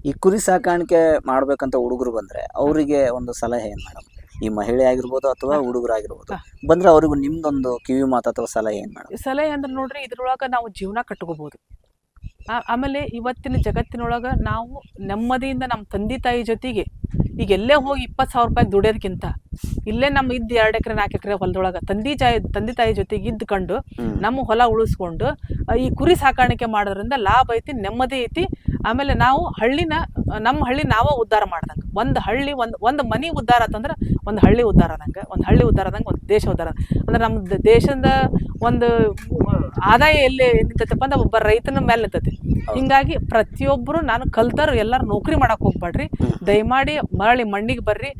ಈ ಕುರಿ ಸಾಕಾಣಿಕೆ ಮಾಡ್ಬೇಕಂತ ಹುಡುಗರು ಬಂದ್ರೆ ಅವರಿಗೆ ಒಂದು ಸಲಹೆ ಏನ್ ಮೇಡಮ್? ಈ ಮಹಿಳೆ ಆಗಿರ್ಬೋದು ಅಥವಾ ಹುಡುಗರಾಗಿರ್ಬೋದು ಬಂದ್ರೆ ಅವ್ರಿಗೂ ನಿಮ್ದೊಂದು ಕಿವಿ ಮಾತು ಅಥವಾ ಸಲಹೆ ಏನ್ ಮೇಡಮ್? ಸಲಹೆ ಅಂದ್ರೆ ನೋಡ್ರಿ, ಇದ್ರೊಳಗ ನಾವು ಜೀವನ ಕಟ್ಕೋಬಹುದು. ಆಮೇಲೆ ಇವತ್ತಿನ ಜಗತ್ತಿನೊಳಗ ನಾವು ನೆಮ್ಮದಿಯಿಂದ ನಮ್ಮ ತಂದೆ ತಾಯಿ ಜೊತೆಗೆ ಈಗ ಎಲ್ಲೇ ಹೋಗಿ 20,000 ರೂಪಾಯಿ ದುಡಿಯೋದಕ್ಕಿಂತ ಇಲ್ಲೇ ನಮ್ಮ 2 ಎಕರೆ 4 ಎಕರೆ ಹೊಲದೊಳಗ ತಂದೆ ತಾಯಿ ಜೊತೆಗೆ ಇದ್ಕೊಂಡು ನಮ್ಮ ಹೊಲ ಉಳಿಸ್ಕೊಂಡು ಈ ಕುರಿ ಸಾಕಾಣಿಕೆ ಮಾಡೋದ್ರಿಂದ ಲಾಭ ಐತಿ, ನೆಮ್ಮದಿ ಐತಿ. ಆಮೇಲೆ ನಾವು ನಮ್ಮ ಹಳ್ಳಿ ನಾವ ಉದ್ಧಾರ ಮಾಡ್ದಂಗೆ. ಒಂದು ಹಳ್ಳಿ ಒಂದು ಮನಿ ಉದ್ಧಾರ ಆತಂದ್ರೆ ಒಂದು ಹಳ್ಳಿ ಉದ್ಧಾರ ಆದಂಗೆ, ಒಂದು ಹಳ್ಳಿ ಉದ್ಧಾರ ಆದಂಗೆ ಒಂದು ದೇಶ ಉದ್ಧಾರ. ಅಂದ್ರೆ ನಮ್ಮ ದೇಶದ ಒಂದು ಆದಾಯ ಎಲ್ಲಿ ನಿಂತೈತಪ್ಪ ಅಂದ್ರೆ ಒಬ್ಬ ರೈತನ ಮೇಲೆ ನಿಂತೈತಿ. ಹಿಂಗಾಗಿ ಪ್ರತಿಯೊಬ್ಬರು ನಾನು ಕಲ್ತರು ಎಲ್ಲರೂ ನೌಕರಿ ಮಾಡಕ್ ಹೋಗ್ಬೇಡ್ರಿ, ದಯಮಾಡಿ ಮರಳಿ ಮಣ್ಣಿಗೆ ಬರ್ರಿ.